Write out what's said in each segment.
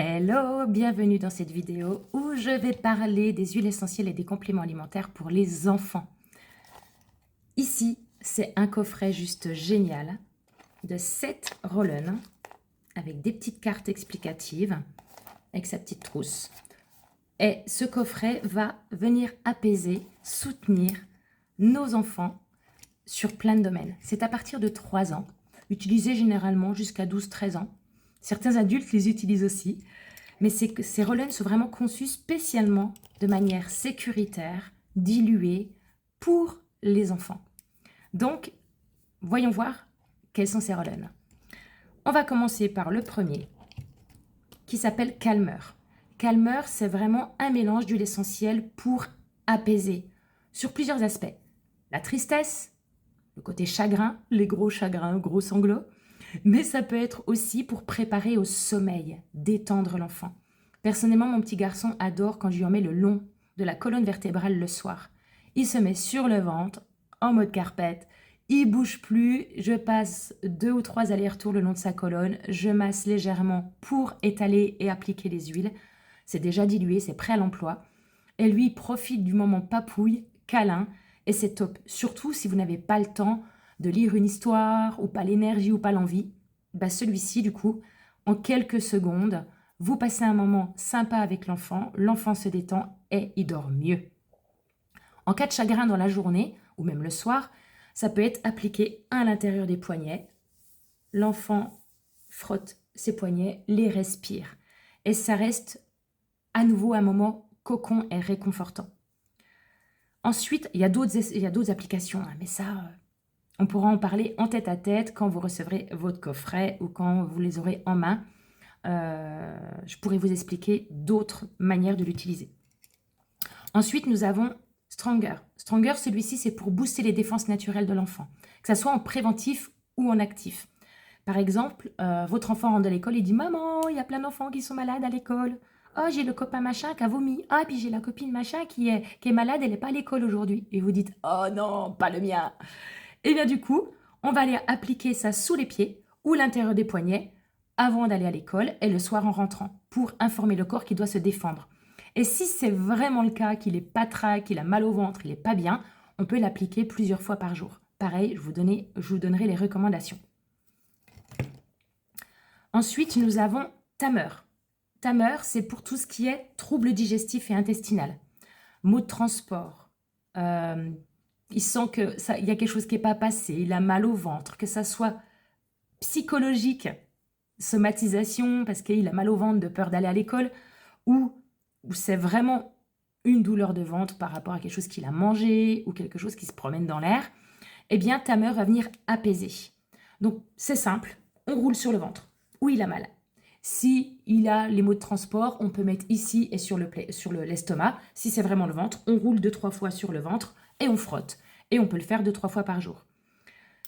Hello, bienvenue dans cette vidéo où je vais parler des huiles essentielles et des compléments alimentaires pour les enfants. Ici, c'est un coffret juste génial de 7 roll-on avec des petites cartes explicatives avec sa petite trousse. Et ce coffret va venir apaiser, soutenir nos enfants sur plein de domaines. C'est à partir de 3 ans, utilisé généralement jusqu'à 12-13 ans. Certains adultes les utilisent aussi. Mais ces roll-on sont vraiment conçus spécialement de manière sécuritaire, diluée, pour les enfants. Donc, voyons voir quels sont ces roll-on. On va commencer par le premier, qui s'appelle Calmeur. Calmeur, c'est vraiment un mélange d'huile essentielle pour apaiser, sur plusieurs aspects. La tristesse, le côté chagrin, les gros chagrins, gros sanglots, mais ça peut être aussi pour préparer au sommeil, détendre l'enfant. Personnellement, mon petit garçon adore quand je lui en mets le long de la colonne vertébrale le soir. Il se met sur le ventre, en mode carpette, il bouge plus, je passe 2 ou 3 allers-retours le long de sa colonne, je masse légèrement pour étaler et appliquer les huiles. C'est déjà dilué, c'est prêt à l'emploi. Et lui, il profite du moment papouille, câlin, et c'est top. Surtout si vous n'avez pas le temps de lire une histoire, ou pas l'énergie, ou pas l'envie. Bah celui-ci, du coup, en quelques secondes, vous passez un moment sympa avec l'enfant se détend et il dort mieux. En cas de chagrin dans la journée, ou même le soir, ça peut être appliqué à l'intérieur des poignets. L'enfant frotte ses poignets, les respire. Et ça reste à nouveau un moment cocon et réconfortant. Ensuite, il y a d'autres applications, hein, mais ça, on pourra en parler en tête-à-tête quand vous recevrez votre coffret ou quand vous les aurez en main. Je pourrais vous expliquer d'autres manières de l'utiliser. Ensuite, nous avons Stronger. Stronger, celui-ci, c'est pour booster les défenses naturelles de l'enfant, que ce soit en préventif ou en actif. Par exemple, votre enfant rentre de l'école et dit « Maman, il y a plein d'enfants qui sont malades à l'école. Oh, j'ai le copain machin qui a vomi. Ah, puis j'ai la copine machin qui est malade, elle n'est pas à l'école aujourd'hui. » Et vous dites « Oh non, pas le mien !» Et bien du coup, on va aller appliquer ça sous les pieds ou l'intérieur des poignets avant d'aller à l'école et le soir en rentrant pour informer le corps qu'il doit se défendre. Et si c'est vraiment le cas, qu'il est patraque, qu'il a mal au ventre, il n'est pas bien, on peut l'appliquer plusieurs fois par jour. Pareil, je vous donnerai les recommandations. Ensuite, nous avons Tamer. Tamer, c'est pour tout ce qui est troubles digestifs et intestinal. Maux de transport. Il sent qu'il y a quelque chose qui n'est pas passé, il a mal au ventre, que ça soit psychologique, somatisation, parce qu'il a mal au ventre de peur d'aller à l'école, ou c'est vraiment une douleur de ventre par rapport à quelque chose qu'il a mangé ou quelque chose qui se promène dans l'air, eh bien Tamer va venir apaiser. Donc c'est simple, on roule sur le ventre, où il a mal. Si il a les maux de transport, on peut mettre ici et sur l'estomac. Si c'est vraiment le ventre, on roule 2-3 fois sur le ventre et on frotte. Et on peut le faire 2-3 fois par jour.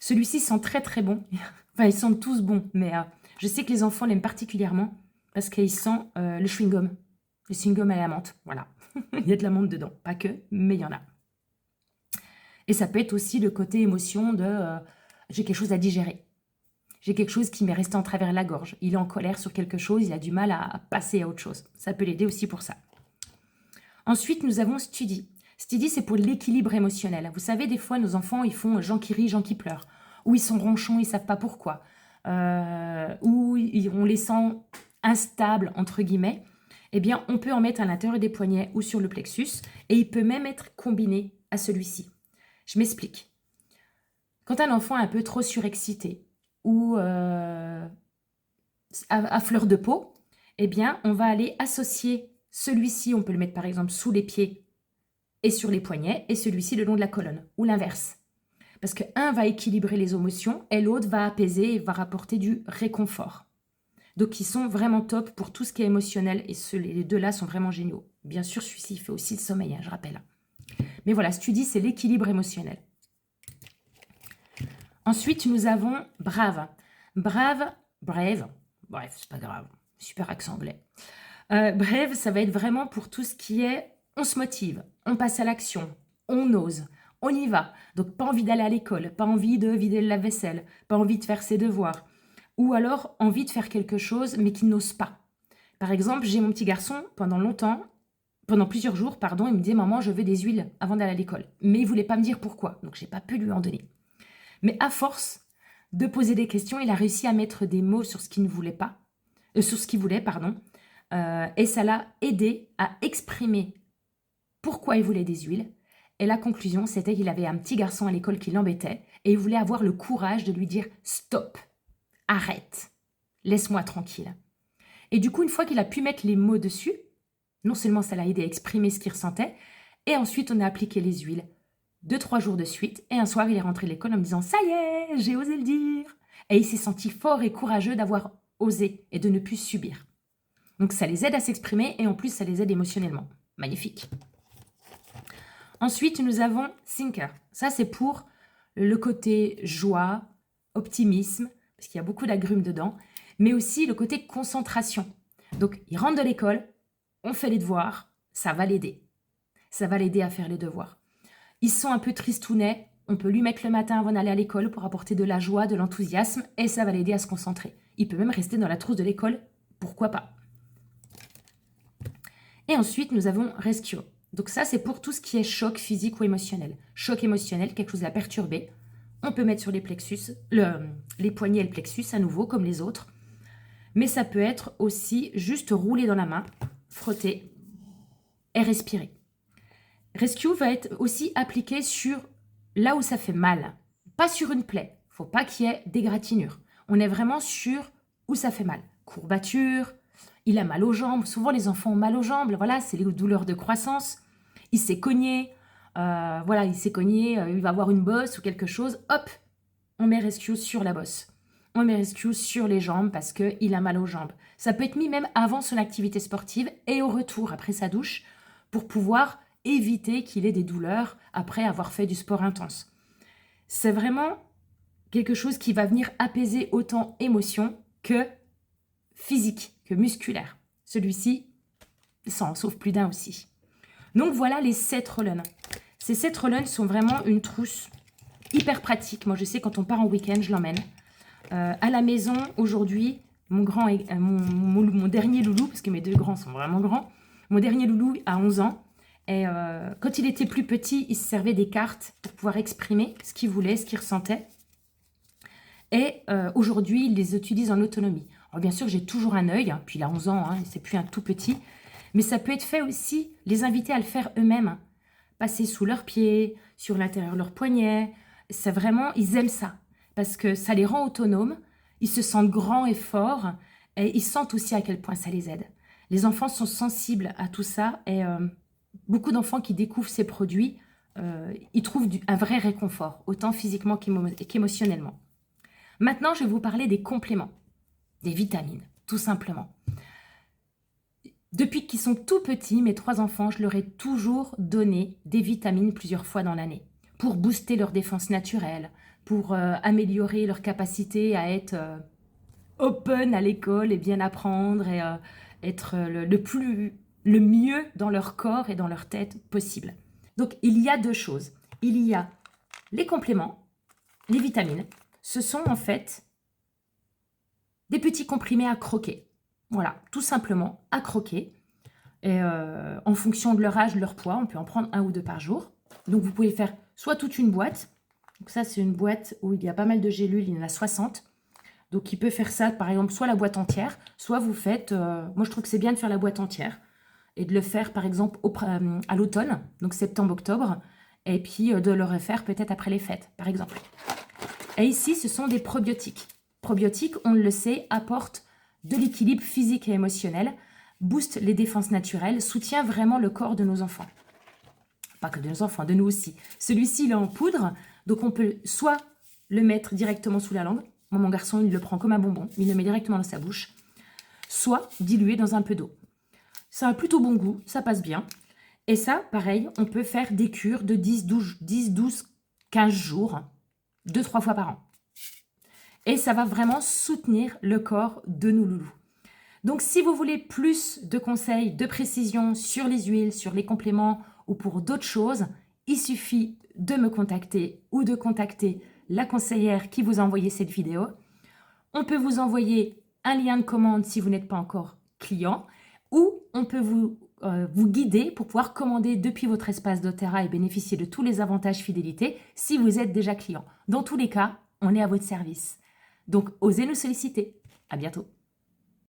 Celui-ci sent très très bon. Enfin, ils sentent tous bons, mais je sais que les enfants l'aiment particulièrement parce qu'il sent le chewing-gum. Le chewing-gum à la menthe, voilà. Il y a de la menthe dedans, pas que, mais il y en a. Et ça peut être aussi le côté émotion de j'ai quelque chose à digérer. J'ai quelque chose qui m'est resté en travers la gorge. Il est en colère sur quelque chose, il a du mal à passer à autre chose. Ça peut l'aider aussi pour ça. Ensuite, nous avons Study. Study, c'est pour l'équilibre émotionnel. Vous savez, des fois, nos enfants, ils font gens qui rient, gens qui pleurent. Ou ils sont ronchons, ils ne savent pas pourquoi. Ou on les sent instables, entre guillemets. Eh bien, on peut en mettre à l'intérieur des poignets ou sur le plexus. Et il peut même être combiné à celui-ci. Je m'explique. Quand un enfant est un peu trop surexcité ou à fleur de peau, eh bien, on va aller associer celui-ci, on peut le mettre par exemple sous les pieds et sur les poignets, et celui-ci le long de la colonne, ou l'inverse. Parce qu'un va équilibrer les émotions et l'autre va apaiser et va rapporter du réconfort. Donc, ils sont vraiment top pour tout ce qui est émotionnel, et les deux-là sont vraiment géniaux. Bien sûr, celui-ci, il fait aussi le sommeil, hein, je rappelle. Mais voilà, Study, c'est l'équilibre émotionnel. Ensuite, nous avons Brave. Brave, bref, c'est pas grave, super accent anglais. Brave, ça va être vraiment pour tout ce qui est on se motive, on passe à l'action, on ose, on y va. Donc, pas envie d'aller à l'école, pas envie de vider le lave-vaisselle, pas envie de faire ses devoirs, ou alors envie de faire quelque chose mais qui n'ose pas. Par exemple, j'ai mon petit garçon, pendant plusieurs jours, pardon, il me disait: «Maman, je veux des huiles avant d'aller à l'école». Mais il voulait pas me dire pourquoi, donc j'ai pas pu lui en donner. Mais à force de poser des questions, il a réussi à mettre des mots sur ce qu'il ne voulait pas, sur ce qu'il voulait, pardon, et ça l'a aidé à exprimer pourquoi il voulait des huiles. Et la conclusion, c'était qu'il avait un petit garçon à l'école qui l'embêtait et il voulait avoir le courage de lui dire: «Stop, arrête, laisse-moi tranquille». Et du coup, une fois qu'il a pu mettre les mots dessus, non seulement ça l'a aidé à exprimer ce qu'il ressentait, et ensuite on a appliqué les huiles 2-3 jours de suite, et un soir il est rentré de l'école en me disant: «Ça y est, j'ai osé le dire». Et il s'est senti fort et courageux d'avoir osé et de ne plus subir. Donc ça les aide à s'exprimer et en plus ça les aide émotionnellement. Magnifique. Ensuite, nous avons Thinker. Ça, c'est pour le côté joie, optimisme, parce qu'il y a beaucoup d'agrumes dedans, mais aussi le côté concentration. Donc, il rentre de l'école, on fait les devoirs, ça va l'aider. Ça va l'aider à faire les devoirs. Ils sont un peu tristounets, on peut lui mettre le matin avant d'aller à l'école pour apporter de la joie, de l'enthousiasme, et ça va l'aider à se concentrer. Il peut même rester dans la trousse de l'école, pourquoi pas. Et ensuite, nous avons Rescue. Donc ça, c'est pour tout ce qui est choc physique ou émotionnel. Choc émotionnel, quelque chose l'a perturbé. On peut mettre sur les plexus, les poignets et le plexus à nouveau, comme les autres. Mais ça peut être aussi juste rouler dans la main, frotter et respirer. Rescue va être aussi appliqué sur là où ça fait mal, pas sur une plaie. Il ne faut pas qu'il y ait d'égratignure. On est vraiment sur où ça fait mal. Courbature, il a mal aux jambes. Souvent, les enfants ont mal aux jambes. Voilà, c'est les douleurs de croissance. Il s'est cogné. Voilà, il s'est cogné. Il va avoir une bosse ou quelque chose. Hop, on met Rescue sur la bosse. On met Rescue sur les jambes parce qu'il a mal aux jambes. Ça peut être mis même avant son activité sportive et au retour, après sa douche, pour pouvoir éviter qu'il ait des douleurs après avoir fait du sport intense. C'est vraiment quelque chose qui va venir apaiser autant émotion que physique, que musculaire. Celui-ci, ça en sauve plus d'un aussi. Donc voilà les 7 roll-on. Ces 7 roll-on sont vraiment une trousse hyper pratique. Moi je sais, quand on part en week-end, je l'emmène. À la maison, aujourd'hui, mon dernier loulou, parce que mes 2 grands sont vraiment grands, mon dernier loulou a 11 ans. Et quand il était plus petit, il se servait des cartes pour pouvoir exprimer ce qu'il voulait, ce qu'il ressentait. Et aujourd'hui, il les utilise en autonomie. Alors bien sûr, j'ai toujours un œil, hein, puis il a 11 ans, hein, c'est plus un tout petit. Mais ça peut être fait aussi, les inviter à le faire eux-mêmes. Passer sous leurs pieds, sur l'intérieur de leurs poignets. C'est vraiment, ils aiment ça. Parce que ça les rend autonomes, ils se sentent grands et forts. Et ils sentent aussi à quel point ça les aide. Les enfants sont sensibles à tout ça. Et beaucoup d'enfants qui découvrent ces produits, ils trouvent un vrai réconfort, autant physiquement qu'émotionnellement. Maintenant, je vais vous parler des compléments, des vitamines, tout simplement. Depuis qu'ils sont tout petits, mes 3 enfants, je leur ai toujours donné des vitamines plusieurs fois dans l'année pour booster leur défense naturelle, pour améliorer leur capacité à être open à l'école et bien apprendre et être le mieux dans leur corps et dans leur tête possible. Donc, il y a 2 choses. Il y a les compléments, les vitamines. Ce sont en fait des petits comprimés à croquer. Voilà, tout simplement à croquer. Et en fonction de leur âge, de leur poids, on peut en prendre 1 ou 2 par jour. Donc, vous pouvez faire soit toute une boîte. Donc, ça, c'est une boîte où il y a pas mal de gélules, il y en a 60. Donc, il peut faire ça, par exemple, soit la boîte entière, soit vous faites... moi, je trouve que c'est bien de faire la boîte entière et de le faire, par exemple, à l'automne, donc septembre-octobre, et puis de le refaire peut-être après les fêtes, par exemple. Et ici, ce sont des probiotiques. Probiotiques, on le sait, apportent de l'équilibre physique et émotionnel, boostent les défenses naturelles, soutient vraiment le corps de nos enfants. Pas que de nos enfants, de nous aussi. Celui-ci, il est en poudre, donc on peut soit le mettre directement sous la langue. Moi, mon garçon, il le prend comme un bonbon, il le met directement dans sa bouche. Soit dilué dans un peu d'eau. Ça a plutôt bon goût, ça passe bien. Et ça, pareil, on peut faire des cures de 10, 12, 15 jours, 2-3 fois par an. Et ça va vraiment soutenir le corps de nos loulous. Donc, si vous voulez plus de conseils, de précisions sur les huiles, sur les compléments ou pour d'autres choses, il suffit de me contacter ou de contacter la conseillère qui vous a envoyé cette vidéo. On peut vous envoyer un lien de commande si vous n'êtes pas encore client, ou on peut vous guider pour pouvoir commander depuis votre espace doTERRA et bénéficier de tous les avantages fidélité si vous êtes déjà client. Dans tous les cas, on est à votre service. Donc, osez nous solliciter. À bientôt.